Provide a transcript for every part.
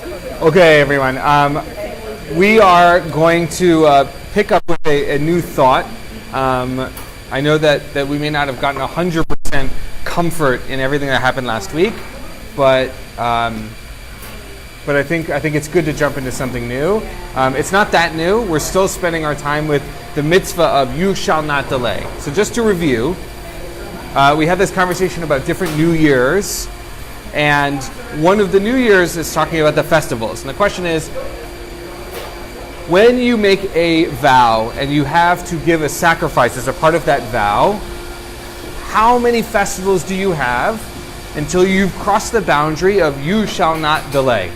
Okay, everyone. We are going to pick up with a new thought. I know that we may not have gotten 100% comfort in everything that happened last week, but I think it's good to jump into something new. It's not that new. We're still spending our time with the mitzvah of you shall not delay. So just to review, we had this conversation about different New Years, and one of the New Years is talking about the festivals. And the question is, when you make a vow and you have to give a sacrifice as a part of that vow, how many festivals do you have until you've crossed the boundary of you shall not delay?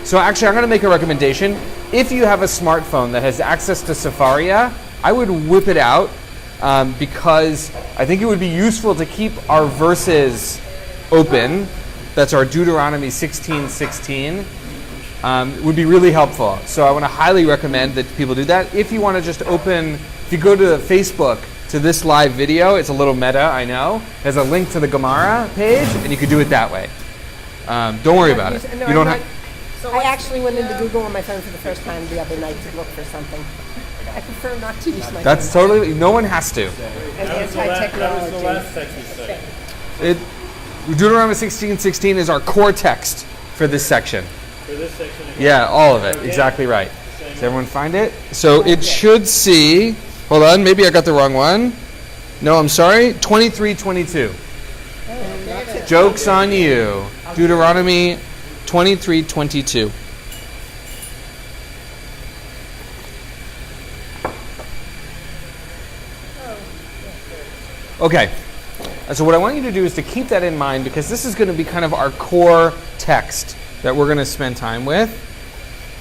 So actually, I'm going to make a recommendation. If you have a smartphone that has access to Safaria, I would whip it out because I think it would be useful to keep our verses open. That's our Deuteronomy 16:16. It would be really helpful. So I want to highly recommend that people do that. If you want to just open, if you go to Facebook to this live video, it's a little meta, I know. There's a link to the Gemara page, and you can do it that way. Don't worry about it. No, you don't have. I actually went into Google on my phone for the first time the other night to look for something. I prefer not to use my phone. That's totally. No one has to. And anti-technology. That was the last text you said. Deuteronomy 16:16 is our core text for this section. For this section? Yeah, all of it. Okay. Exactly right. Does everyone find it? So it should see, hold on, maybe I got the wrong one. No, I'm sorry, 23:22. Joke's on you. Deuteronomy 23:22. Okay. So what I want you to do is to keep that in mind, because this is going to be kind of our core text that we're going to spend time with.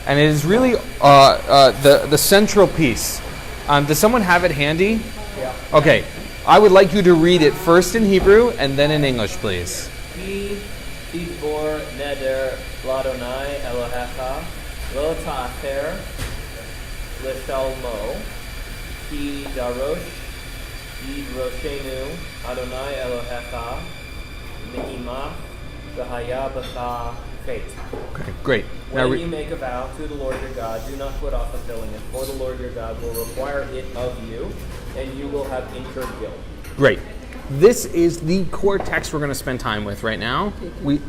And it is really the central piece. Does someone have it handy? Yeah. Okay. I would like you to read it first in Hebrew and then in English, please. Ki tibor neder ladonai Elohecha lo ta'acher l'shalmo ki darosh yidroshenu Adonai Elohecha me'imach v'haya b'cha chet. Okay, great. When you make a vow to the Lord your God, do not put off fulfilling it, for the Lord your God will require it of you, and you will have incurred guilt. Great. This is the core text we're going to spend time with right now. Okay, can you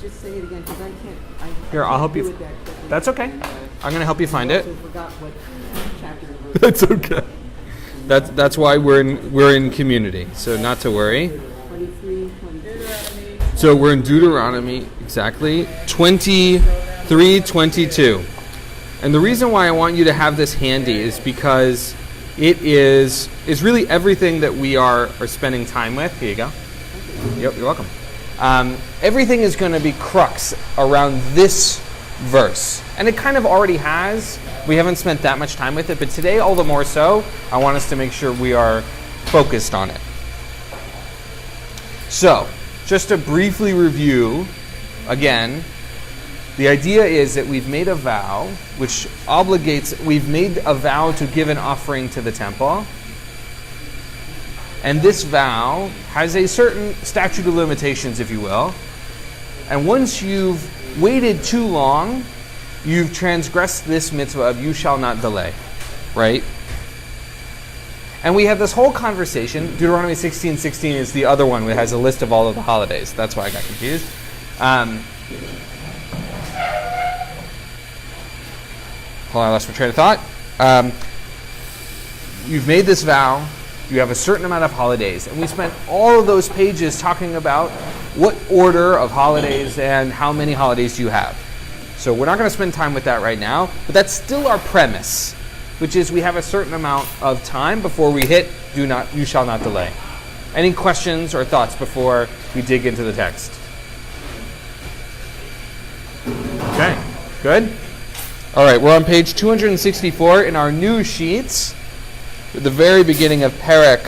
just say it again? Because I can't. Here, I'll help you. That's okay. I'm going to help you find it. I forgot what chapter and verse. That's okay. That's why we're in community. So not to worry. 23, 22. So we're in Deuteronomy, exactly, 23:22. And the reason why I want you to have this handy is because it is really everything that we are spending time with. Here you go. Yep, you're welcome. Everything is going to be crux around this verse. And it kind of already has. We haven't spent that much time with it, but today all the more so, I want us to make sure we are focused on it. So, just to briefly review, again, the idea is that we've made a vow, we've made a vow to give an offering to the temple. And this vow has a certain statute of limitations, if you will. And once you've waited too long, you've transgressed this mitzvah of you shall not delay, right? And we have this whole conversation. Deuteronomy 16:16 is the other one that has a list of all of the holidays. That's why I got confused. Hold on, I lost my train of thought. You've made this vow. You have a certain amount of holidays. And we spent all of those pages talking about what order of holidays and how many holidays do you have. So we're not going to spend time with that right now, but that's still our premise, which is we have a certain amount of time before we hit you shall not delay. Any questions or thoughts before we dig into the text? Okay, good. All right, we're on page 264 in our new sheets, at the very beginning of Perek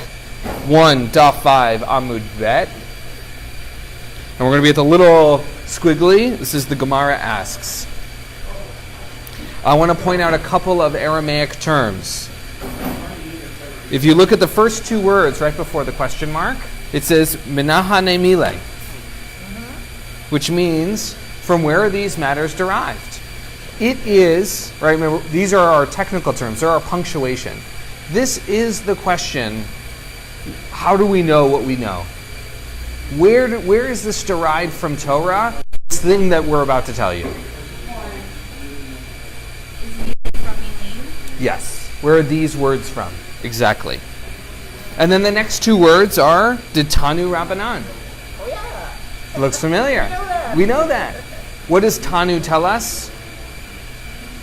1, Daf 5, Amud Bet. And we're going to be at the little squiggly. This is the Gemara asks. I want to point out a couple of Aramaic terms. If you look at the first two words right before the question mark, it says Menahane Mile, which means from where are these matters derived? It is, right, remember, these are our technical terms, they're our punctuation. This is the question, how do we know what we know? Where is this derived from Torah? This thing that we're about to tell you. Yes. Where are these words from? Exactly. And then the next two words are Tanu Rabbanan. Oh yeah. Looks familiar. We know that. What does Tanu tell us?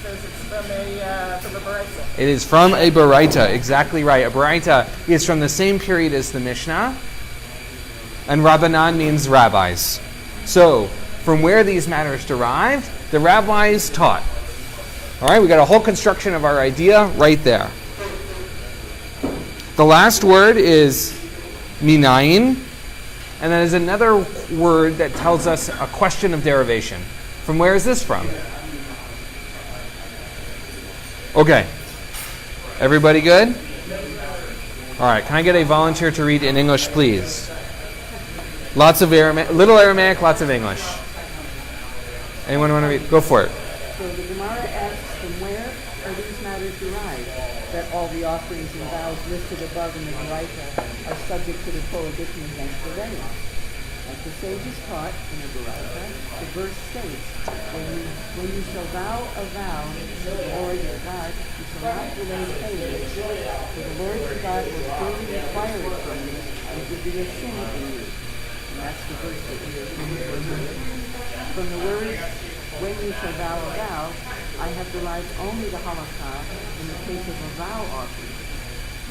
Says it's from a Baraita. It is from a Baraita. Exactly right. A Baraita is from the same period as the Mishnah. And Rabbanan means rabbis. So, from where these matters derived, the rabbis taught. All right, we got a whole construction of our idea right there. The last word is minayin, and then there's another word that tells us a question of derivation. From where is this from? Okay. Everybody good? All right, can I get a volunteer to read in English, please? Lots of Aramaic, little Aramaic, lots of English. Anyone want to read? Go for it. So the Gemara asks, from where are these matters derived? That all the offerings and vows listed above in the Baraita are subject to the prohibition against the wedding. Like the sages taught in the Baraita, the verse states, when you shall vow a vow to the Lord your God, you shall not delay paying it, for the Lord your God will clearly require it from you, and it will be a sin in you. And that's the verse that we are reading. From the words, when you shall vow a vow, I have derived only the halakha in the case of a vow offering,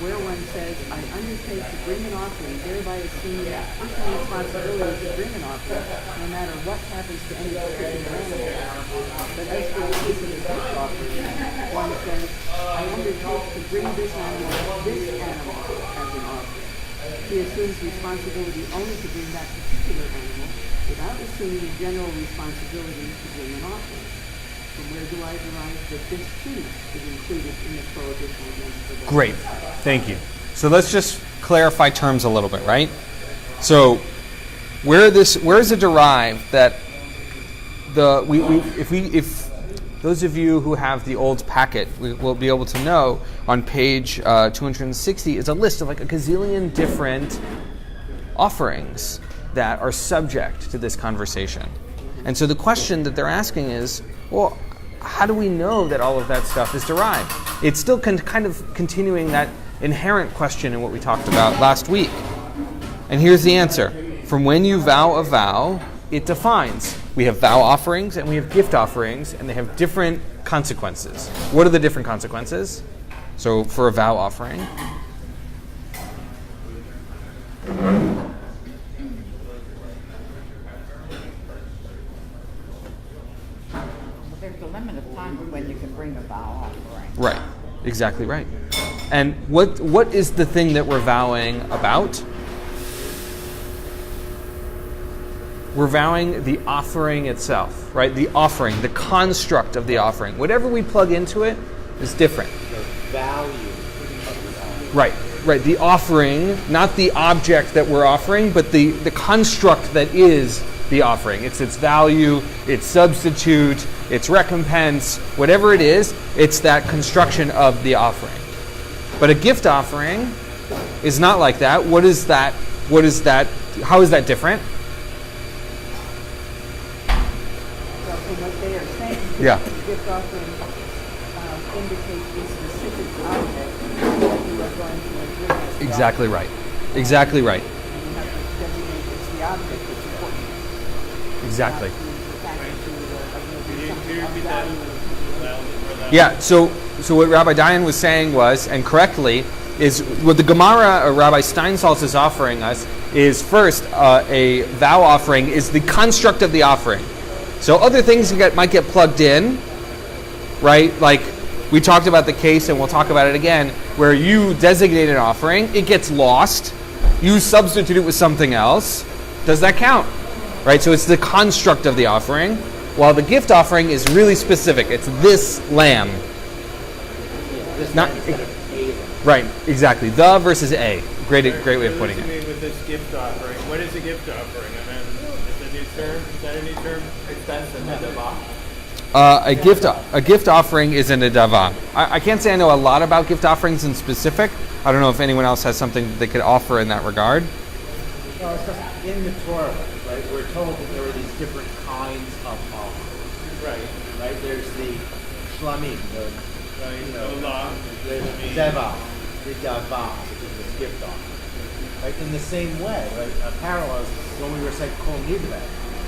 where one says, I undertake to bring an offering, thereby assuming personal responsibility to bring an offering, no matter what happens to any particular animal. But as for the case of a gift offering, one says, I undertake to bring this animal as an offering. He assumes responsibility only to bring that particular animal, without assuming a general responsibility to bring an offering. From where do I derive that this too is included in the prohibition against the wedding? Great, thank you. So let's just clarify terms a little bit, right? So where is it derived that if those of you who have the old packet will be able to know on page 260 is a list of like a gazillion different offerings that are subject to this conversation. And so the question that they're asking is, well, how do we know that all of that stuff is derived? It's still kind of continuing that inherent question in what we talked about last week. And here's the answer. From when you vow a vow, it defines. We have vow offerings and we have gift offerings, and they have different consequences. What are the different consequences? So for a vow offering, There's a limit of time when you can bring a vow offering. right, exactly right. And what is the thing that we're vowing about? We're vowing the offering itself, right? The offering, the construct of the offering. Whatever we plug into it is different. The value of the offering. Right. The offering, not the object that we're offering, but the construct that is the offering. It's its value, its substitute, its recompense, whatever it is, it's that construction of the offering. But a gift offering is not like that. What is that? How is that different? And what they are saying is Yeah. the gift offering indicates a specific object that you are going to bring as the Exactly right. Exactly right. offering. You have to designate it's the object that's important. Exactly. Not the fact that you Can you repeat that? Loud. Yeah, so what Rabbi Dayan was saying was, and correctly, is what the Gemara, or Rabbi Steinsaltz is offering us, is first a vow offering is the construct of the offering. So other things might get plugged in, right? Like we talked about the case, and we'll talk about it again, where you designate an offering, it gets lost, you substitute it with something else. Does that count? Right? So it's the construct of the offering, while the gift offering is really specific. It's this lamb. Not right, exactly. The versus a. Great way of putting What it. does it mean with this gift offering? What is a gift offering? I mean, it's term? Is that a new term? Expense and nedavah. A gift offering is a nedavah. I can't say I know a lot about gift offerings in specific. I don't know if anyone else has something that they could offer in that regard. Well, it's just in the Torah, right? We're told that there are these different kinds of offerings. Right? There's the shlamim, the zevah, the davah, which is the gift offering. Right? In the same way, right? A parallel is when we were saying kol nidveh.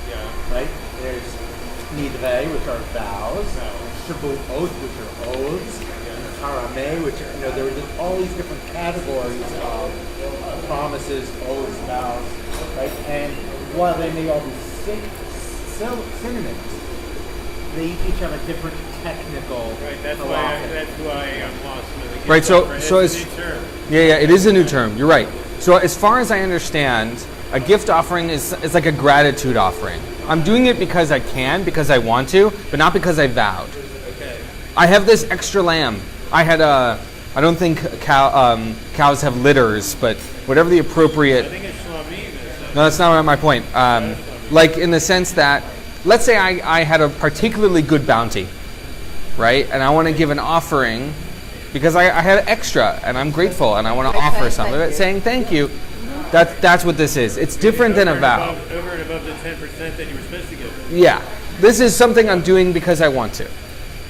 Yeah. Right? There's nidveh, which are vows, shavuot, which are oaths, and harameh, which are, there were just all these different categories of promises, oaths, vows, right? And while they may all be synonyms, they each have a different technical Right, that's philosophy. why I'm lost with it. Right, so It's it's a new term. yeah, it is a new term. You're right. So as far as I understand, a gift offering is like a gratitude offering. I'm doing it because I can, because I want to, but not because I vowed. Okay. I have this extra lamb. I don't think cows have litters, but whatever the appropriate. I think it's shlamim. No, that's not my point. Like in the sense that, let's say I had a particularly good bounty, right? And I want to give an offering because I had extra and I'm grateful and I want to offer some of it, saying thank you. That's what this is. It's different than a vow. Over and above the 10% that you were supposed to give. Yeah. This is something I'm doing because I want to,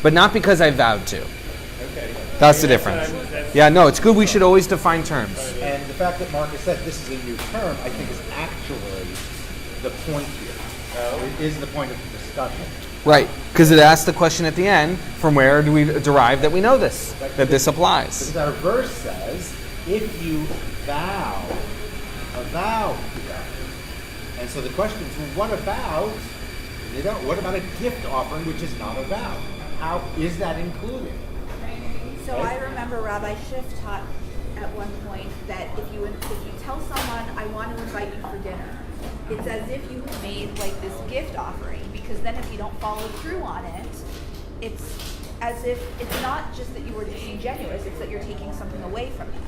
but not because I vowed to. Okay. That's the difference. Yeah, no, it's good. We should always define terms. And the fact that Marcus said this is a new term, I think is actually the point here. It is the point of the discussion. Right, because it asks the question at the end, from where do we derive that we know this, that this applies? Because our verse says, if you vow a vow to God. And so the question is, well, what about a gift offering which is not a vow? How is that included? So I remember Rabbi Schiff taught at one point that if you tell someone, I want to invite you for dinner, it's as if you have made like this gift offering, because then if you don't follow through on it, it's as if it's not just that you were disingenuous, it's that you're taking something away from them.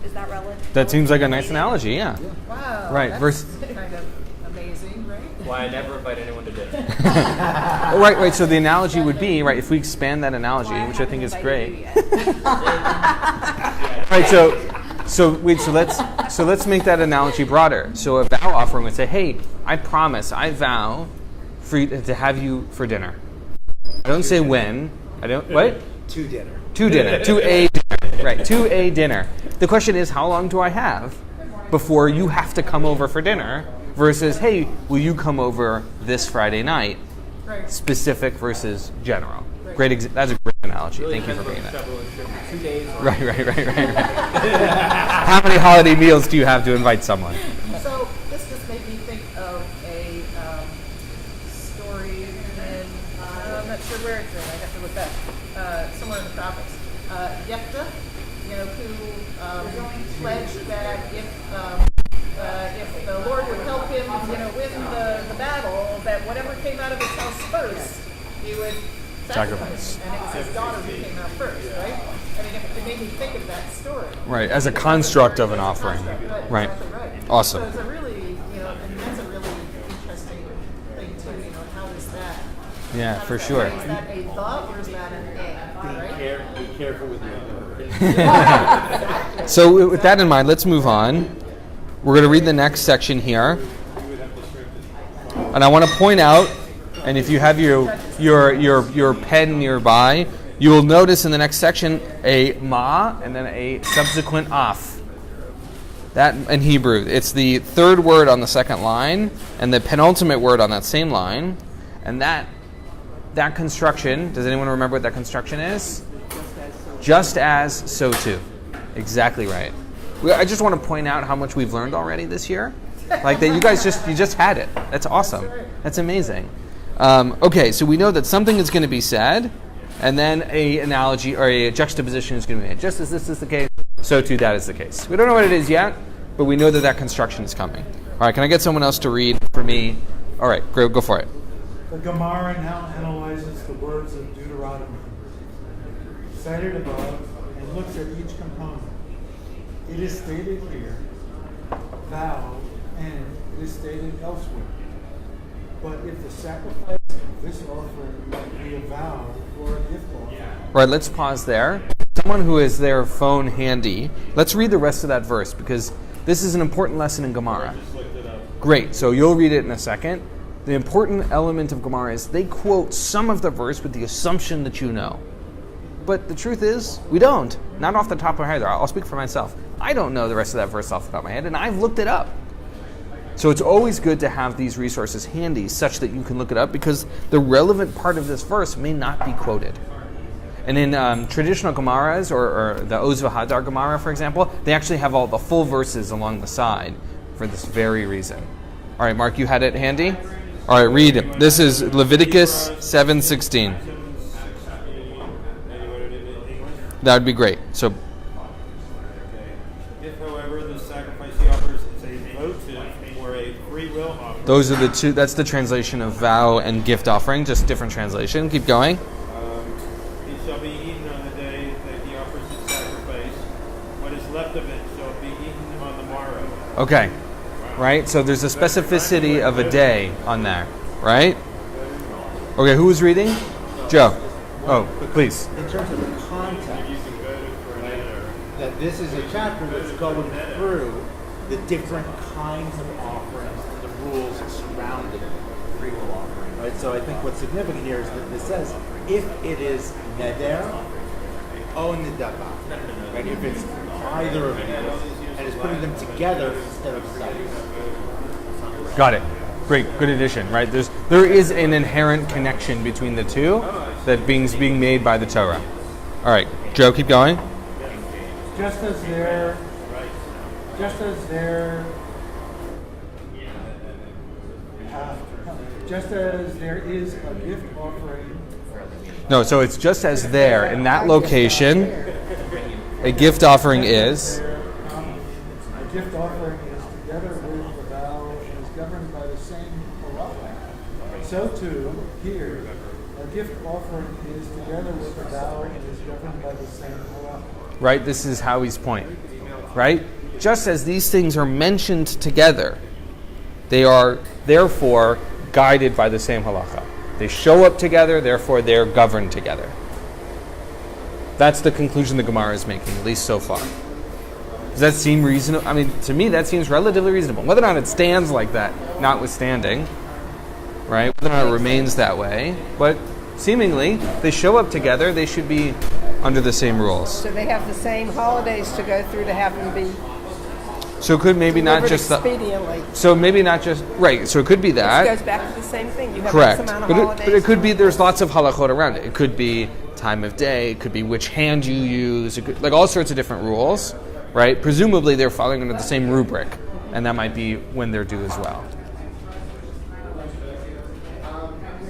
Is that relevant? That seems like a nice analogy, yeah. Wow. Right, That's kind of amazing, right? Why I never invite anyone to dinner. Right, so the analogy would be, right, if we expand that analogy, which I think is great. Right, so let's make that analogy broader. So a vow offering would say, hey, I promise, I vow to have you for dinner. I don't say when. What? To dinner. To dinner. To a dinner. Right, to a dinner. The question is, how long do I have before you have to come over for dinner versus, hey, will you come over this Friday night? Right. Specific versus general. Great. That's a great analogy. Really Thank you for depends bringing on that. the trouble. 2 days. Right. How many holiday meals do you have to invite someone? So this just made me think of a story, and I'm not sure where it's in. I have to look back. Somewhere in the prophets. Jephthah, who pledged that if the Lord would help him, win the battle, that whatever came out of his house first, he would sacrifice. And it was his daughter who came out first, right? I mean, it made me think of that story. Right, as a construct of an offering. Right. Exactly right. Awesome. So it's a really, that's a really interesting thing too. How is that? Yeah, for sure. Is that a the or is that an a? Right? Be careful with your words. So with that in mind, let's move on. We're going to read the next section here. And I want to point out, and if you have your pen nearby, you will notice in the next section a ma and then a subsequent af. That in Hebrew, it's the third word on the second line and the penultimate word on that same line. And that construction, does anyone remember what that construction is? Just as, so too. Exactly right. I just want to point out how much we've learned already this year. Like that, you guys just had it. That's awesome. That's amazing. Okay, so we know that something is going to be said, and then a analogy or a juxtaposition is going to be made. Just as this is the case, so too that is the case. We don't know what it is yet, but we know that construction is coming. All right, can I get someone else to read for me? All right, go for it. The Gemara analyzes the words of Deuteronomy, cited above, and looks at each component. It is stated here, thou, and it is stated elsewhere. But if the sacrifice of this offering might be a vow or a gift offering. Right, let's pause there. Someone who has their phone handy, let's read the rest of that verse because this is an important lesson in Gemara. Great, so you'll read it in a second. The important element of Gemara is they quote some of the verse with the assumption that you know. But the truth is, we don't. Not off the top of my head. I'll speak for myself. I don't know the rest of that verse off the top of my head, and I've looked it up. So it's always good to have these resources handy such that you can look it up because the relevant part of this verse may not be quoted. And in traditional Gemaras, or the Oz V'Hadar Gemara, for example, they actually have all the full verses along the side for this very reason. All right, Mark, you had it handy? All right, read it. This is Leviticus 7:16. That would be great. So, if, however, the sacrifice he offers is a votive or a free will offering, those are the two. That's the translation of vow and gift offering. Just different translation. Keep going. he shall be eaten on the day that he offers his sacrifice. What is left of it shall be eaten on the morrow. Okay. Right? So there's a specificity of a day on there. Right? Okay, who was reading? Joe. Oh, please. In terms of the context, that this is a chapter that's going through the different kinds of offerings and the rules surrounding free will offering. Right? So I think what's significant here is that this says, if it is neder or nidava, right? If it's either of these, and it's putting them together instead of separate. Got it. Great, good addition, right? There is an inherent connection between the two that being made by the Torah. All right, Joe, keep going. Just as there is a gift offering. No, so it's just as there in that location, a gift offering is. A gift offering is together with the vow and is governed by the same halacha. So too here, a gift offering is together with the vow and is governed by the same halacha. Right, this is Howie's point. Right, just as these things are mentioned together, they are therefore guided by the same halacha. They show up together, therefore they're governed together. That's the conclusion the Gemara is making, at least so far. Does that seem reasonable? I mean, to me, that seems relatively reasonable. Whether or not it stands like that, notwithstanding, right? Whether or not it remains that way, but seemingly, they show up together, they should be under the same rules. So they have the same holidays to go through to have them be So it could maybe not just expediently. So maybe not just right. So it could be that. It goes back to the same thing. You have Correct. X amount of But holidays. it could be there's lots of halachot around it. It could be time of day. It could be which hand you use. It could, like all sorts of different rules, right? Presumably they're following under the same rubric, and that might be when they're due as well.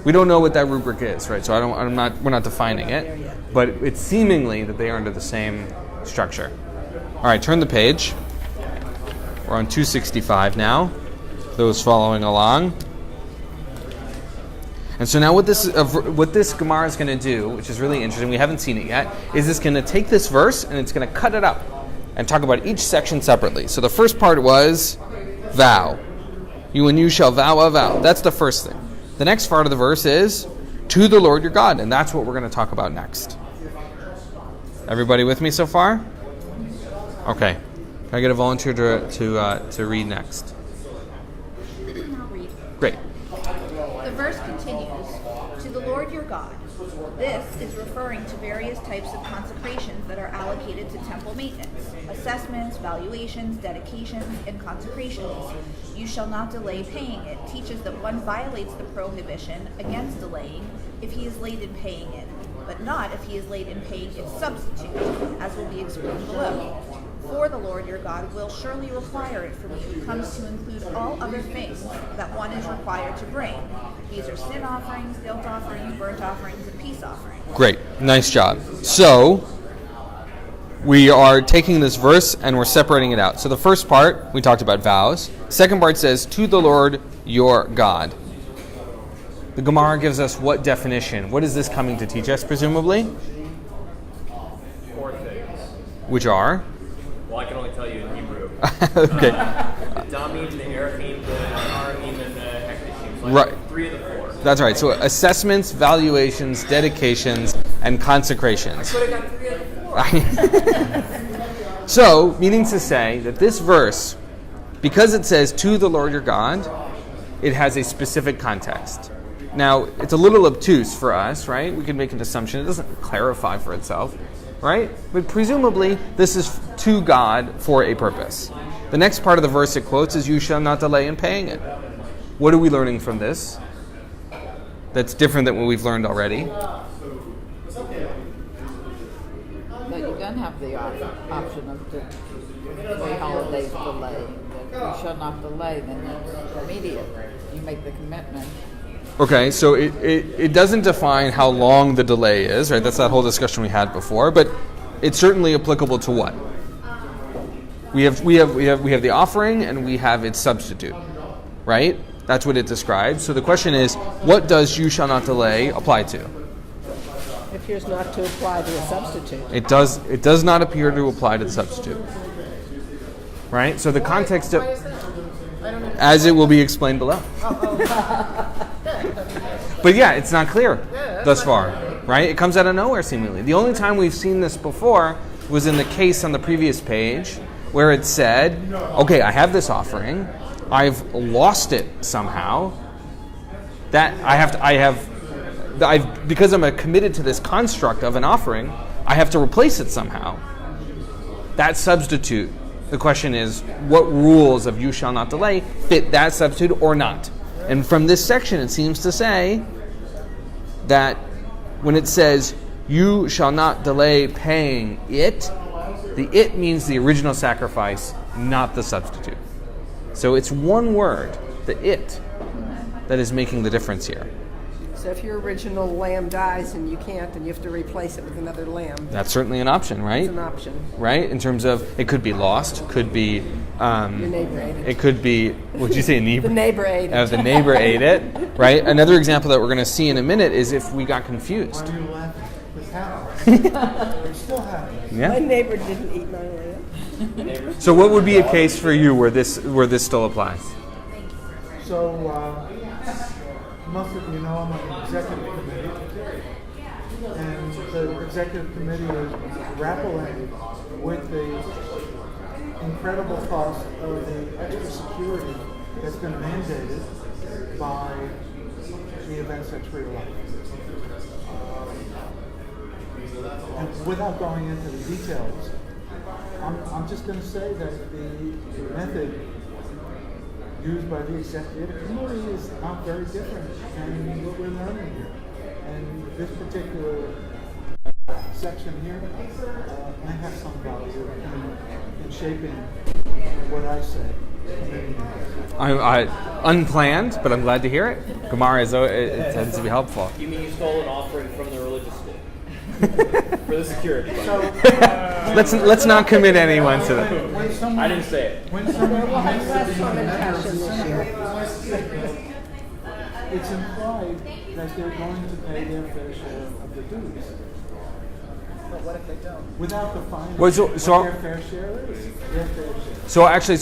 We don't know what that rubric is, right? So we're not defining it, but it's seemingly that they are under the same structure. All right, turn the page. We're on 265 now. Those following along. And so now what this Gemara is going to do, which is really interesting, we haven't seen it yet, is it's going to take this verse and it's going to cut it up and talk about each section separately. So the first part was vow. You and you shall vow a vow. That's the first thing. The next part of the verse is to the Lord your God, and that's what we're going to talk about next. Everybody with me so far? Okay. Can I get a volunteer to read next? I'll read. Great. The verse continues, to the Lord your God. This is referring to various types of consecrations that are allocated to temple maintenance, assessments, valuations, dedications, and consecrations. You shall not delay paying it teaches that one violates the prohibition against delaying if he is late in paying it, but not if he is late in paying its substitute, as will be explained below. For the Lord your God will surely require it from you comes to include all other things that one is required to bring. These are sin offerings, guilt offerings, burnt offerings, and peace offerings. Great. Nice job. So, we are taking this verse and we're separating it out. So the first part, we talked about vows. Second part says, to the Lord your God. The Gemara gives us what definition? What is this coming to teach us, presumably? 4 things. Which are? Well, I can only tell you in Hebrew. Okay. The Damim, the Erechim, the Harim, and the Hekdashim. Right. 3 of the 4. That's right. So assessments, valuations, dedications, and consecrations. But I got 3 of the 4. So, meaning to say that this verse, because it says to the Lord your God, it has a specific context. Now, it's a little obtuse for us, right? We can make an assumption. It doesn't clarify for itself, right? But presumably, this is to God for a purpose. The next part of the verse it quotes is, you shall not delay in paying it. What are we learning from this? That's different than what we've learned already. But you can have the option of the 3 holidays delay. If you shall not delay, then it's immediate. You make the commitment. Okay, so it doesn't define how long the delay is, right? That's that whole discussion we had before, but it's certainly applicable to what? We have the offering and we have its substitute, right? That's what it describes. So the question is, what does you shall not delay apply to? It appears not to apply to a substitute. It does not appear to apply to the substitute. Right? So the context of, as it will be explained below. But yeah, it's not clear thus far, right? It comes out of nowhere seemingly. The only time we've seen this before was in the case on the previous page where it said, okay, I have this offering, I've lost it somehow, that because I'm committed to this construct of an offering, I have to replace it somehow. That substitute, the question is, what rules of you shall not delay fit that substitute or not? And from this section, it seems to say that when it says, you shall not delay paying it, the it means the original sacrifice, not the substitute. So it's one word, the it, that is making the difference here. So if your original lamb dies and you can't, then you have to replace it with another lamb. That's certainly an option, right? It's an option. Right? In terms of, it could be lost, could be... Your neighbor ate it. It could be, what'd you say, neighbor? The neighbor ate it. The neighbor ate it, right? Another example that we're going to see in a minute is if we got confused. Why are you laughing? This happens. It still happens. Yeah. My neighbor didn't eat my lamb. So what would be a case for you where this still applies? So, most of you know I'm on the executive committee, and the executive committee is grappling with the incredible cost of the extra security that's been mandated by the events at Tree Life. And without going into the details, I'm just going to say that the method used by the executive committee is not very different than what we're learning here. And this particular section here may have some value in shaping what I say. I unplanned, but I'm glad to hear it. Gemara it tends to be helpful. You mean you stole an offering from the religious school? For the security. Let's not commit anyone to that. I didn't say it. When someone commits to being a member of the synagogue, it's implied that they're going to pay their fair share of the dues. But what if they don't? Without defining Well, what their fair share is. Their fair share. So I actually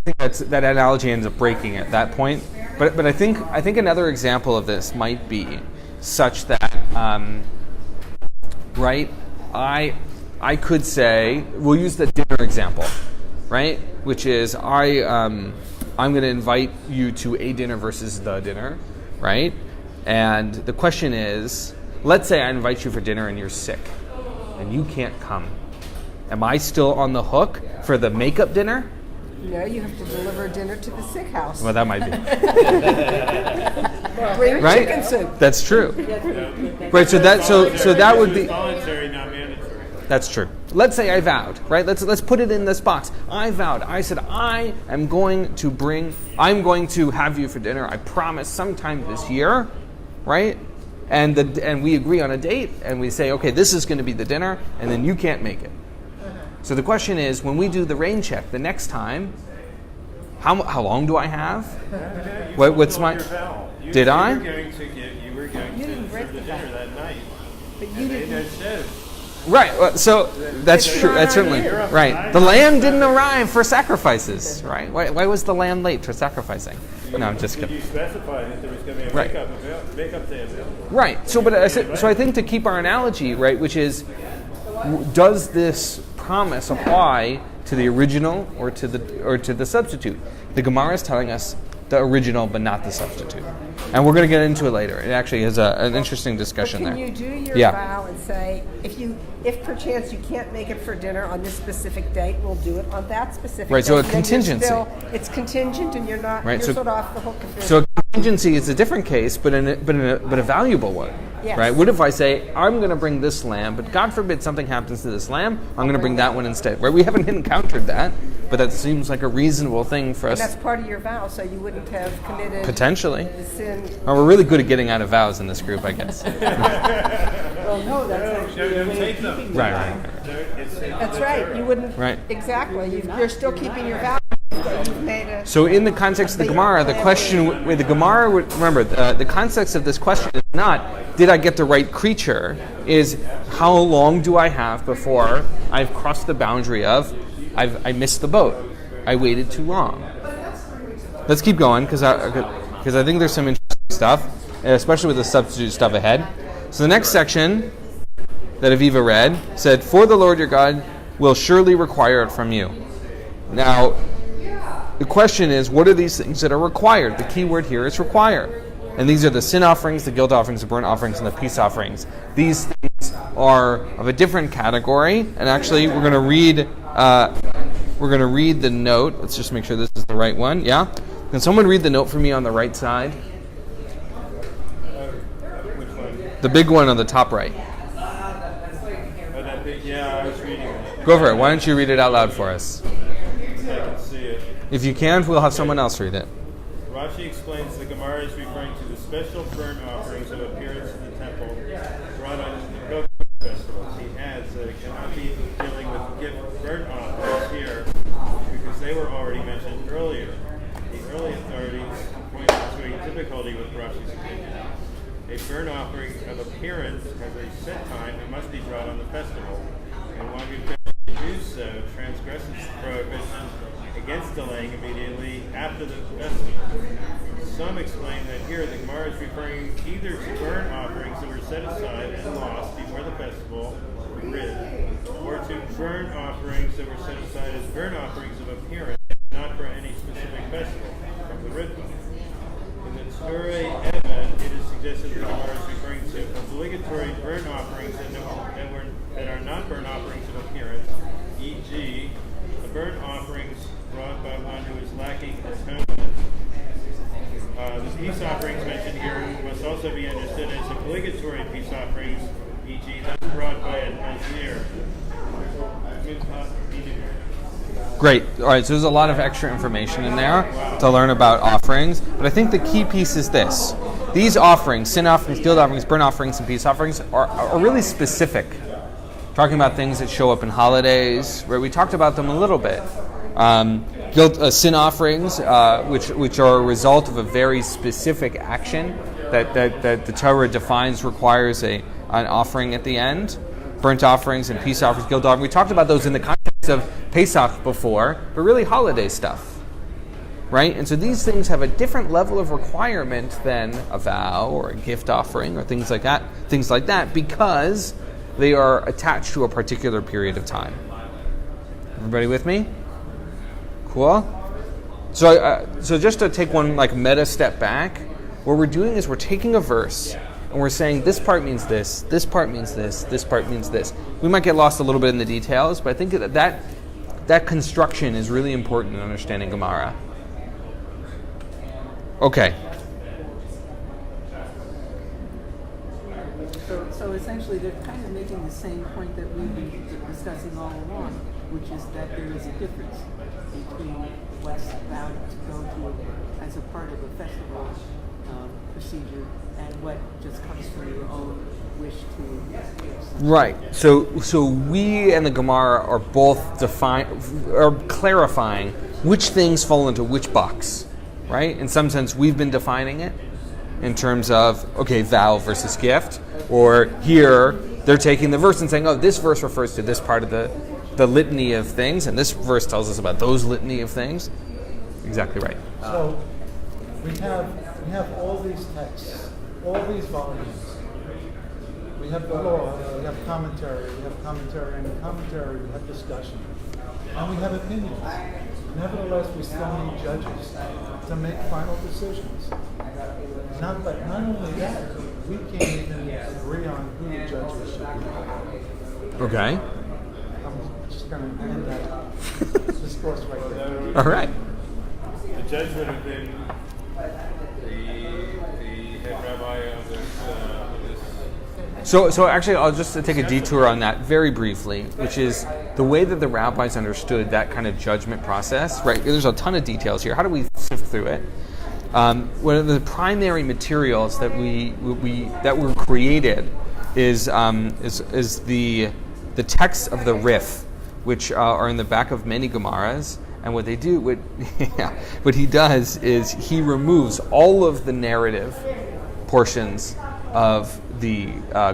think that analogy ends up breaking at that point. But I think another example of this might be such that right, I could say, we'll use the dinner example, right? Which is I'm going to invite you to a dinner versus the dinner, right? And the question is, let's say I invite you for dinner and you're sick and you can't come. Am I still on the hook for the makeup dinner? No, you have to deliver dinner to the sick house. Well, that might be. Bring Right? chicken soup. That's true. Right, so that would be... Voluntary, not mandatory. That's true. Let's say I vowed, right? Let's put it in this box. I vowed. I said I'm going to have you for dinner. I promise sometime this year, right? And we agree on a date and we say, okay, this is going to be the dinner, and then you can't make it. So the question is, when we do the rain check the next time, how long do I have? What's my? Did I? You were going to serve the dinner that night. But you didn't. They said, Right. So that's true. That's certainly right. The lamb didn't arrive for sacrifices, right? Why was the lamb late for sacrificing? No, I'm just Did kidding. you specify that there was going to be a Right. makeup day available? Right. So I think to keep our analogy, right, which is, does this promise apply to the original or to the substitute? The Gemara is telling us the original, but not the substitute, and we're going to get into it later. It actually is an interesting discussion Can there. you do your vow and say, if perchance you can't make it for dinner on this specific date, we'll do it on that specific date. Right, so a And then you're contingency. It's contingent, and you're not. Right, You're so- sort of off the hook. So a contingency is a different case, but a valuable one, Yes. right? What if I say I'm going to bring this lamb, but God forbid something happens to this lamb, I'm going to bring that one instead. Right? We haven't encountered that, but that seems like a reasonable thing for And us. that's part of your vow, so you wouldn't have committed Potentially. the sin. Oh, we're really good at getting out of vows in this group, I guess. Well, no, that's actually a way take of them. keeping Right. That's right. You wouldn't. Right. Exactly. You're still keeping your vow. You've made a. So in the context of the Gemara, the question with the Gemara, remember, the context of this question is not, did I get the right creature? Is how long do I have before I've crossed the boundary of I missed the boat? I waited too long. Let's keep going because I think there's some interesting stuff, especially with the substitute stuff ahead. So the next section that Aviva read said, "For the Lord your God will surely require it from you." Now, the question is, what are these things that are required? The key word here is require. And these are the sin offerings, the guilt offerings, the burnt offerings, and the peace offerings. These things are of a different category. And actually, we're going to read the note. Let's just make sure this is the right one. Yeah? Can someone read the note for me on the right side? Which one? The big one on the top right. Yeah, I was reading it. Go for it. Why don't you read it out loud for us? I can see it. If you can, we'll have someone else read it. Rashi explains the Gemara is referring to the special burnt offerings of appearance in the temple brought on the Goat festivals. He adds that it cannot be dealing with gift burnt offerings here because they were already mentioned earlier. The early authorities point to a difficulty with Rashi's opinion. A burnt offering of appearance has a set time and must be brought on the festival, and one who fails to do so transgresses the prohibition against delaying immediately after the festival. Some explain that here the Gemara is referring either to burnt offerings that were set aside and lost before the festival, rid, or to burnt offerings that were set aside as burnt offerings of appearance, not for any specific festival, from the Ritva. In the Turei Eben, it is suggested that the Gemara is referring to obligatory burnt offerings that are not burnt offerings of appearance, e.g., the burnt offerings brought by one who is lacking atonement. The peace offerings mentioned here must also be understood as obligatory peace offerings, e.g., those brought by a Nazir. Great. All right, so there's a lot of extra information in there to learn about offerings. But I think the key piece is this. These offerings, sin offerings, guilt offerings, burnt offerings, and peace offerings, are really specific. Talking about things that show up in holidays, right? We talked about them a little bit. Sin offerings, which are a result of a very specific action that the Torah defines requires an offering at the end. Burnt offerings and peace offerings, guilt offerings. We talked about those in the context of Pesach before, but really holiday stuff, right? And so these things have a different level of requirement than a vow or a gift offering or things like that, because they are attached to a particular period of time. Everybody with me? Cool. So just to take one meta step back, what we're doing is we're taking a verse and we're saying this part means this, this part means this, this part means this. We might get lost a little bit in the details, but I think that construction is really important in understanding Gemara. Okay. So essentially, they're kind of making the same point that we've been discussing all along, which is that there is a difference between what's vowed to go to as a part of a festival procedure and what just comes from your own wish to. Right. So we and the Gemara are both clarifying which things fall into which box. Right. In some sense, we've been defining it in terms of vow versus gift, or here they're taking the verse and saying, oh, this verse refers to this part of the litany of things, and this verse tells us about those litany of things. Exactly right. So we have all these texts, all these volumes. We have the law, we have commentary and commentary, we have discussion, and we have opinions. Nevertheless, we still need judges to make final decisions. Not only that, we can't even agree on who the judges should be. Okay. I'm just going to end that discourse right there. All right. The judge would have been the head rabbi of this. So actually, I'll just take a detour on that very briefly, which is the way that the rabbis understood that kind of judgment process. Right? There's a ton of details here. How do we sift through it? One of the primary materials that that were created is the text of the Rif, which are in the back of many Gemaras. And what they do, what he does is he removes all of the narrative portions of the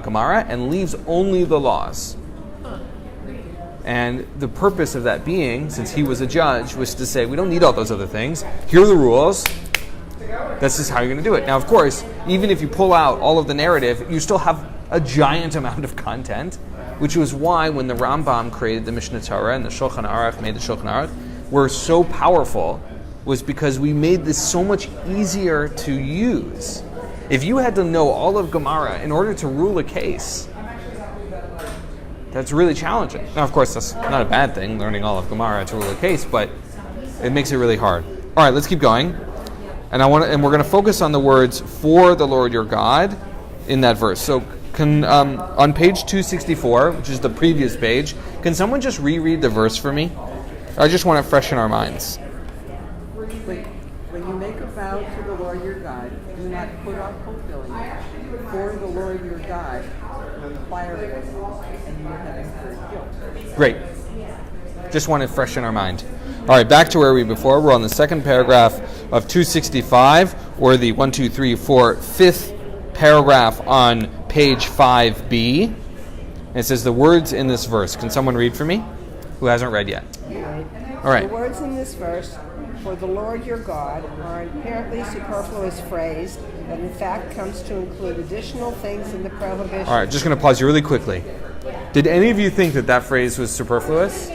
Gemara and leaves only the laws. And the purpose of that being, since he was a judge, was to say, we don't need all those other things. Here are the rules. This is how you're going to do it. Now, of course, even if you pull out all of the narrative, you still have a giant amount of content, which was why when the Rambam created the Mishnah Torah and the Shulchan Aruch made the Shulchan Aruch, were so powerful, was because we made this so much easier to use. If you had to know all of Gemara in order to rule a case, that's really challenging. Now, of course, that's not a bad thing, learning all of Gemara to rule a case, but it makes it really hard. All right, let's keep going. And we're going to focus on the words "for the Lord your God" in that verse. So, on page 264, which is the previous page, can someone just reread the verse for me? I just want to freshen our minds. When you make a vow to the Lord your God, do not put off fulfilling it. For the Lord your God will require it, and you will have incurred guilt. Great. Just want to freshen our mind. All right, back to where we were before. We're on the second paragraph of 265, or the 1, 2, 3, 4, fifth paragraph on page 5b. And it says the words in this verse. Can someone read for me? Who hasn't read yet? All right. The words in this verse, "for the Lord your God," are an apparently superfluous phrase that in fact comes to include additional things in the prohibition. All right, just going to pause you really quickly. Did any of you think that phrase was superfluous?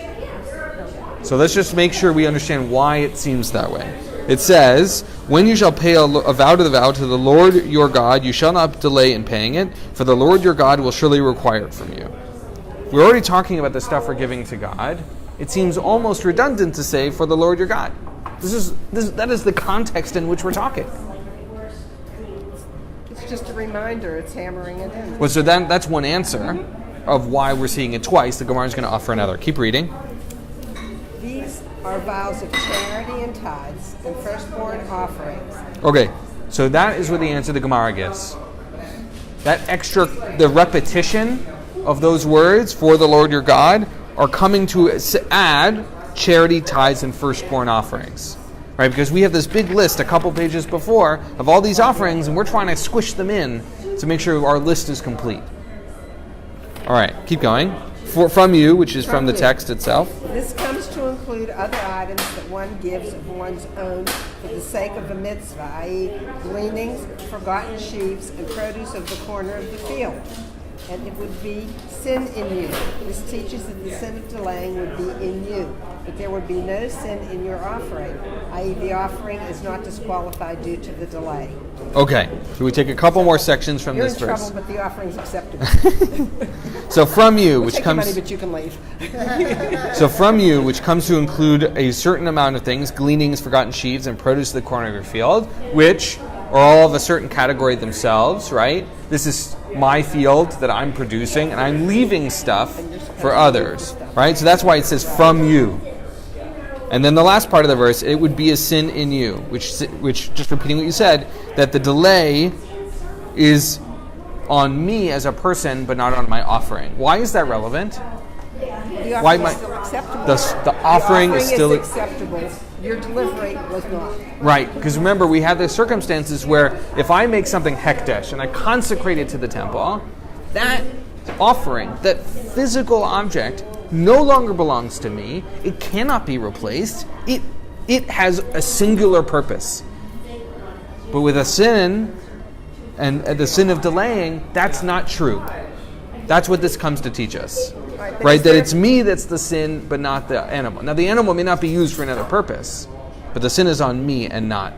So let's just make sure we understand why it seems that way. It says, when you shall pay a vow to the Lord your God, you shall not delay in paying it, for the Lord your God will surely require it from you. We're already talking about the stuff we're giving to God. It seems almost redundant to say, for the Lord your God. That is the context in which we're talking. It's just a reminder, it's hammering it in. Well, so that's one answer of why we're seeing it twice. The Gemara is going to offer another. Keep reading. These are vows of charity and tithes and firstborn offerings. Okay, so that is what the answer the Gemara gives. That extra, the repetition of those words, for the Lord your God, are coming to add charity, tithes, and firstborn offerings. Right? Because we have this big list a couple pages before of all these offerings, and we're trying to squish them in to make sure our list is complete. All right, keep going. From you, which is from the text itself. This comes to include other items that one gives of one's own for the sake of a mitzvah, i.e. gleanings, forgotten sheaves, and produce of the corner of the field. And it would be sin in you. This teaches that the sin of delaying would be in you, but there would be no sin in your offering, i.e. the offering is not disqualified due to the delay. Okay, so we take a couple more sections from You're this in verse. trouble, but the offering's acceptable. So from you, We'll which take comes your money, but you can leave. so from you, which comes to include a certain amount of things, gleanings, forgotten sheaves, and produce of the corner of your field, which are all of a certain category themselves, right? This is my field that I'm producing, and I'm leaving stuff for others, right? So that's why it says from you. And then the last part of the verse, it would be a sin in you, which just repeating what you said, that the delay is on me as a person, but not on my offering. Why is that relevant? The Why offering might- is still acceptable. the offering is still acceptable. Your delivery was not. Right, because remember, we have the circumstances where if I make something hekdesh and I consecrate it to the temple, that offering, that physical object, no longer belongs to me. It cannot be replaced. It has a singular purpose. But with a sin, and the sin of delaying, that's not true. That's what this comes to teach us. Right? That it's me that's the sin, but not the animal. Now, the animal may not be used for another purpose, but the sin is on me and not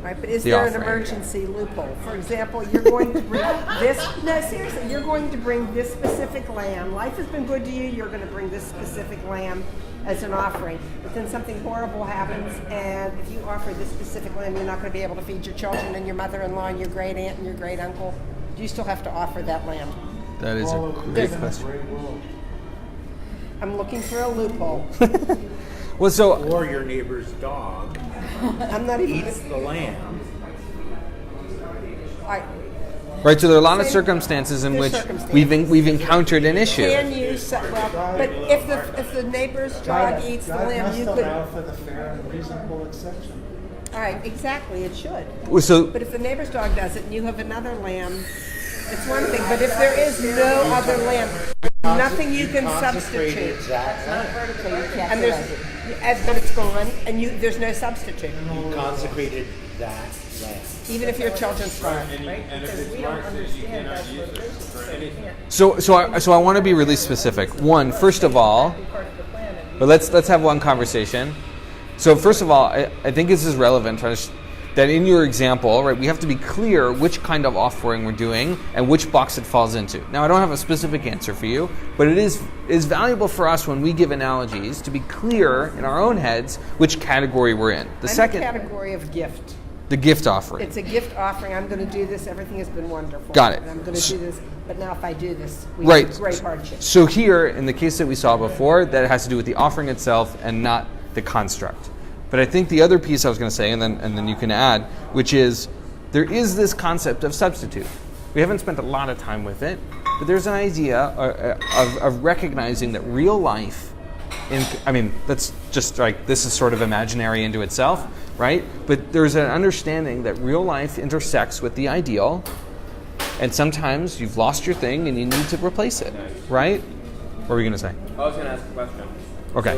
Right, but is the there offering. an emergency loophole? For example, you're going to bring this, no, seriously, you're going to bring this specific lamb. Life has been good to you, you're going to bring this specific lamb as an offering. But then something horrible happens, and if you offer this specific lamb, you're not going to be able to feed your children and your mother-in-law and your great aunt and your great uncle. Do you still have to offer that lamb? That is a great question. I'm looking for a loophole. Well, so Or your neighbor's dog I'm not even. eats the lamb. right, so there are a lot of circumstances in which we've encountered an issue. Can you? But if the neighbor's dog eats the lamb, you That must could. allow for the fair and reasonable exception. All right, exactly, it should. Well, so But if the neighbor's dog does it and you have another lamb, it's one thing. But if there is no other lamb, nothing you can substitute. That lamb. So you can't And delay. but it's gone, and there's no substitute, You consecrated that lamb. even if your children's farm. And if it's marked that you cannot use it for anything. So I want to be really specific. One, first of all, but let's have one conversation. So first of all, I think this is relevant that in your example, right, we have to be clear which kind of offering we're doing and which box it falls into. Now, I don't have a specific answer for you, but it is valuable for us when we give analogies to be clear in our own heads which category we're in. The second, Category of gift. the gift offering. It's a gift offering. I'm going to do this. Everything has been wonderful. Got it. And I'm going to do this. But now if I do this, we Right. have great hardship. So here, in the case that we saw before, that has to do with the offering itself and not the construct. But I think the other piece I was going to say, and then you can add, which is there is this concept of substitute. We haven't spent a lot of time with it, but there's an idea of recognizing that real life, that's just like, this is sort of imaginary into itself, right? But there's an understanding that real life intersects with the ideal, and sometimes you've lost your thing and you need to replace it, right? What were you going to say? I was going to ask a question. Okay.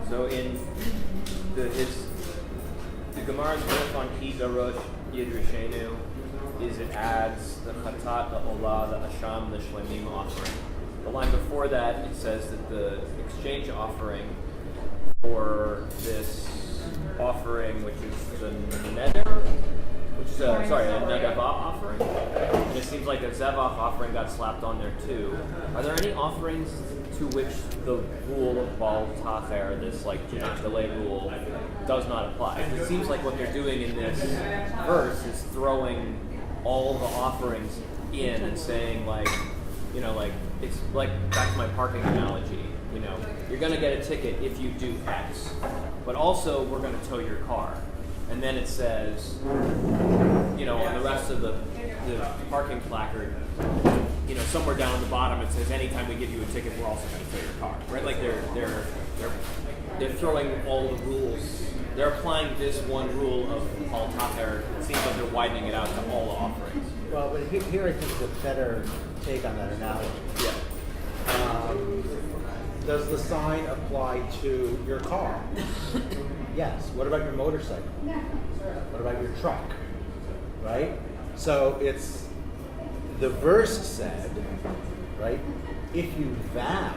So in the Gemara's riff on Kiza Rosh Yidrashenu is it adds the Chatat, the Olah, the Asham, the Shlemim offering. The line before that, it says that the exchange offering for this offering, which is the Neder, a Nedavah offering. And it seems like a Zevach offering got slapped on there too. Are there any offerings to which the rule of Baal Tacher, this like do not delay rule, does not apply? It seems like what they're doing in this verse is throwing all the offerings in and saying it's like back to my parking analogy. You're going to get a ticket if you do X, but also we're going to tow your car. And then it says, on the rest of the parking placard, somewhere down at the bottom it says, anytime we give you a ticket, we're also going to tow your car, right? Like they're throwing all the rules. They're applying this one rule of Al Taher. It seems like they're widening it out to all the offerings. Well, but here I think is a better take on that analogy. Yeah. Does the sign apply to your car? Yes. What about your motorcycle? What about your truck? Right? So it's, the verse said, right, if you vow,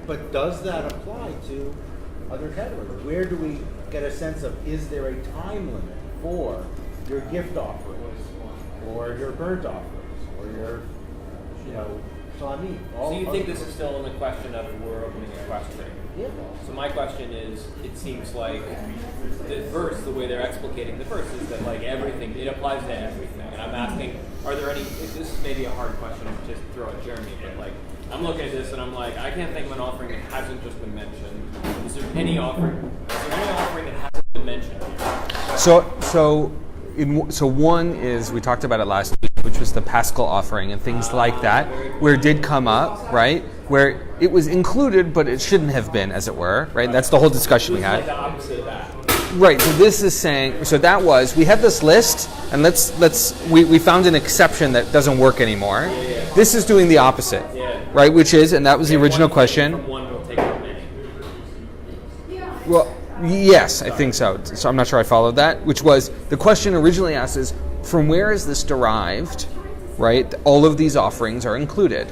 but does that apply to other categories? Where do we get a sense of, is there a time limit for your gift offerings, or your burnt offerings, or your, Shalom? So you think this is still in the question of we're opening a question? Yeah. So my question is, it seems like the verse, the way they're explicating the verse is that like everything, it applies to everything. And I'm asking, are there any, this is maybe a hard question to just throw at Jeremy, but like, I'm looking at this and I'm like, I can't think of an offering that hasn't just been mentioned. Is there any offering that hasn't been mentioned? So one is, we talked about it last week, which was the Paschal offering and things like that, where it did come up, right? Where it was included, but it shouldn't have been, as it were, right? And that's the whole discussion we had. Like the opposite of that. Right. So this is saying. So that was. We had this list, and we found an exception that doesn't work anymore. This is doing the opposite, right? Which is, and that was the original question. One will take how many? Well, yes, I think so. So I'm not sure I followed that. Which was the question originally asked is, from where is this derived? Right. All of these offerings are included.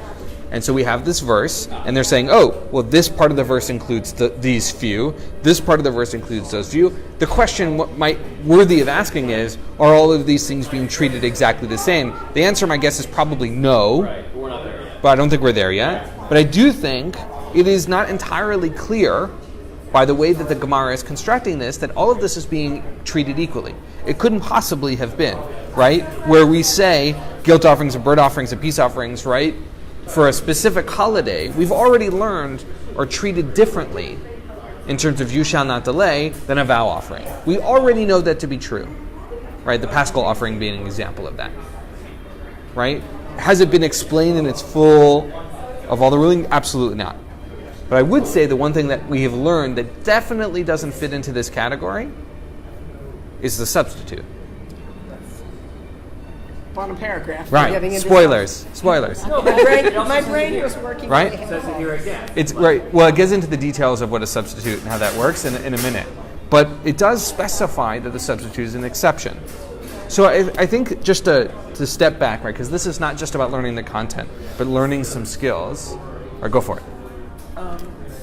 And so we have this verse, and they're saying, oh, well, this part of the verse includes these few. This part of the verse includes those few. The question worthy of asking is, are all of these things being treated exactly the same? The answer, my guess, is probably no. Right, but we're not there yet. But I don't think we're there yet. But I do think it is not entirely clear by the way that the Gemara is constructing this that all of this is being treated equally. It couldn't possibly have been, right? Where we say guilt offerings and burnt offerings and peace offerings, right? For a specific holiday, we've already learned or treated differently in terms of you shall not delay than a vow offering. We already know that to be true, right? The Paschal offering being an example of that, right? Has it been explained in its full of all the ruling? Absolutely not. But I would say the one thing that we have learned that definitely doesn't fit into this category is the substitute. Bottom paragraph. Right. Spoilers. No, my brain was working. Right? Really It says it here again. It's right. Well, it gets into the details of what a substitute and how that works in a minute. But it does specify that the substitute is an exception. So I think just to step back, right, because this is not just about learning the content, but learning some skills. Or go for it.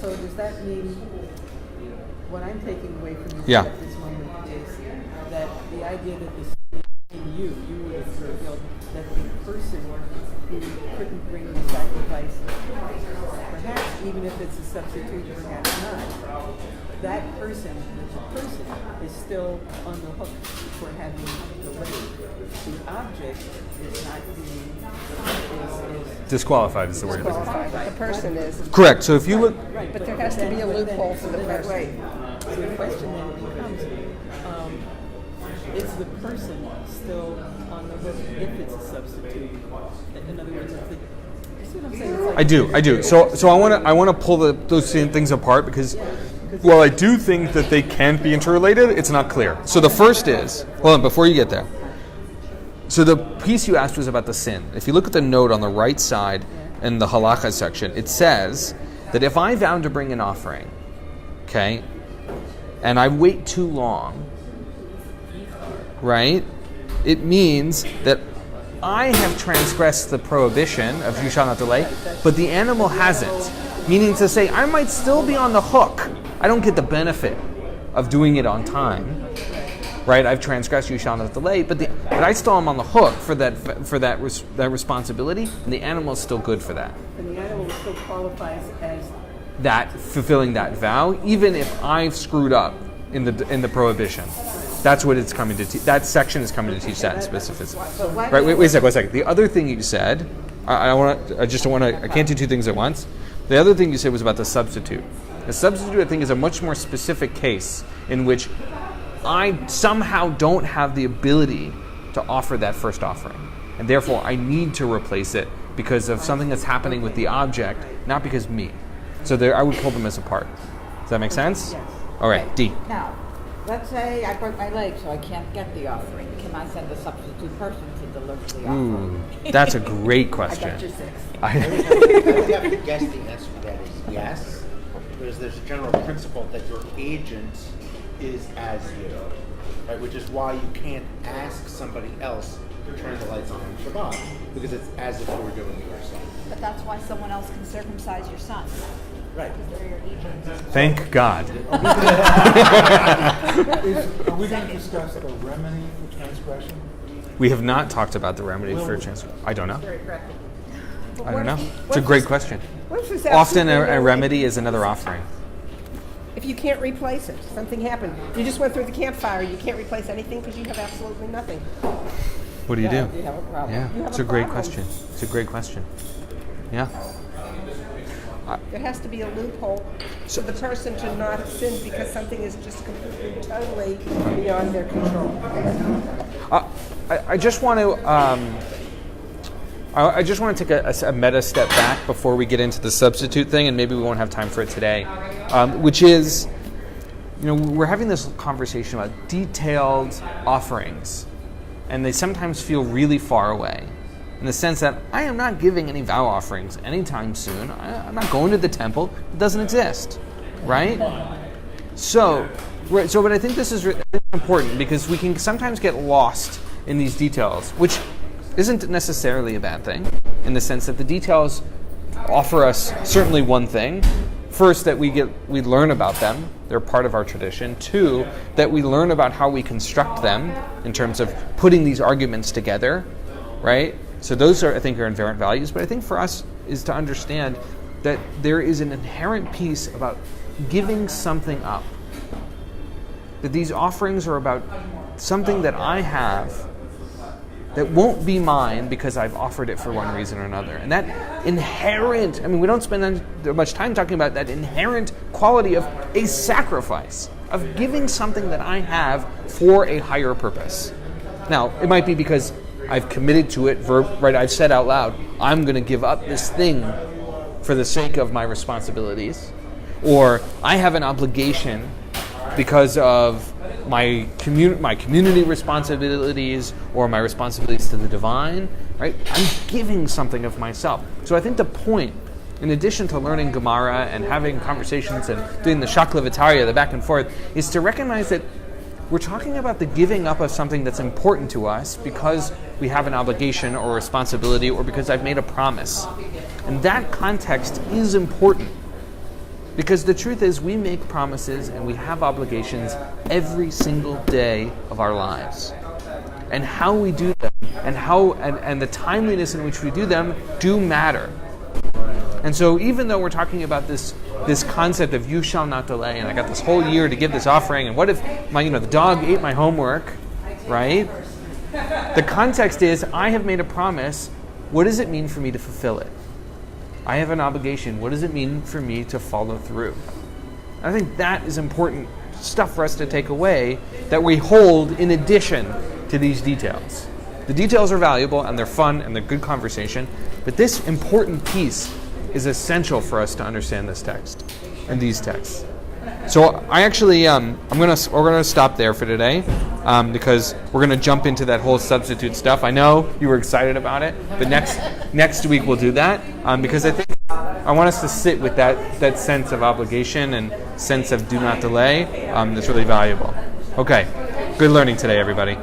So does that mean what I'm taking away from this Yeah. at this moment is that the idea that this in you would have revealed that the person who couldn't bring the sacrifice, perhaps even if it's a substitute, perhaps not, that person is still on the hook for having the way. The object is not being Disqualified is the word. disqualified, but the person is. Correct. So if you look, right, But there has to be a loophole for the person. Right. So the question then becomes, is the person still on the hook if it's a substitute? In other words, you see what I'm saying? It's like I do. So I want to pull those same things apart because while I do think that they can be interrelated, it's not clear. So the first is, hold on, before you get there. So the piece you asked was about the sin. If you look at the note on the right side in the halakha section, it says that if I vow to bring an offering, okay, and I wait too long, right, it means that I have transgressed the prohibition of you shall not delay, but the animal hasn't. Meaning to say, I might still be on the hook. I don't get the benefit of doing it on time, right? I've transgressed you shall not delay, but I still am on the hook for that responsibility, and the animal is still good for that. And the animal still qualifies as That fulfilling that vow, even if I've screwed up in the prohibition. That's what it's coming to teach. That section is coming to teach that in specificity. Right? Wait a second. The other thing you said, I can't do two things at once. The other thing you said was about the substitute. The substitute, I think, is a much more specific case in which I somehow don't have the ability to offer that first offering, and therefore I need to replace it because of something that's happening with the object, not because me. So I would pull them as a part. Does that make sense? Yes. All right, D. Now, let's say I broke my leg, so I can't get the offering. Can I send a substitute person to deliver the offering? That's a great question. I got your six. I would have to guess the answer to that is yes, because there's a general principle that your agent is as you, right? Which is why you can't ask somebody else to turn the lights on Shabbat, because it's as if you were doing it yourself. But that's why someone else can circumcise your son. Right. Because they're your agents. Thank God. Are we going to discuss the remedy for transgression? We have not talked about the remedy for transgression. I don't know. Very practical. I don't know. It's a great question. What if there's Often absolutely a no remedy way- is another offering. If you can't replace it, something happened. You just went through the campfire. You can't replace anything because you have absolutely nothing. What do you do? You have a problem. Yeah, You have it's a a great problem. question. It's a great question. Yeah. There has to be a loophole for the person to not have sinned because something is just completely, totally beyond their control. I just want to. I just want to take a meta step back before we get into the substitute thing, and maybe we won't have time for it today. Which is we're having this conversation about detailed offerings, and they sometimes feel really far away, in the sense that I am not giving any vow offerings anytime soon. I'm not going to the temple. It doesn't exist, right? So, but I think this is really important, because we can sometimes get lost in these details, which isn't necessarily a bad thing, in the sense that the details offer us certainly one thing. First, that we learn about them. They're part of our tradition. Two, that we learn about how we construct them in terms of putting these arguments together, right? So those are, I think, are inherent values. But I think for us is to understand that there is an inherent piece about giving something up. That these offerings are about something that I have that won't be mine because I've offered it for one reason or another. And that inherent, we don't spend much time talking about that inherent quality of a sacrifice, of giving something that I have for a higher purpose. Now, it might be because I've committed to it, right? I've said out loud, I'm going to give up this thing for the sake of my responsibilities. Or I have an obligation because of my community responsibilities or my responsibilities to the divine, right? I'm giving something of myself. So I think the point, in addition to learning Gemara and having conversations and doing the Shakla V'Tarya, the back and forth, is to recognize that we're talking about the giving up of something that's important to us because we have an obligation or responsibility, or because I've made a promise. And that context is important. Because the truth is, we make promises and we have obligations every single day of our lives. And how we do them and the timeliness in which we do them do matter. And so even though we're talking about this concept of you shall not delay, and I got this whole year to give this offering, and what if the dog ate my homework, right? The context is, I have made a promise. What does it mean for me to fulfill it? I have an obligation. What does it mean for me to follow through? I think that is important stuff for us to take away, that we hold in addition to these details. The details are valuable and they're fun and they're good conversation, but this important piece is essential for us to understand this text and these texts. So I actually, we're gonna stop there for today, because we're gonna jump into that whole substitute stuff. I know you were excited about it, but next week we'll do that, because I think I want us to sit with that sense of obligation and sense of do not delay. That's really valuable. Okay, good learning today, everybody.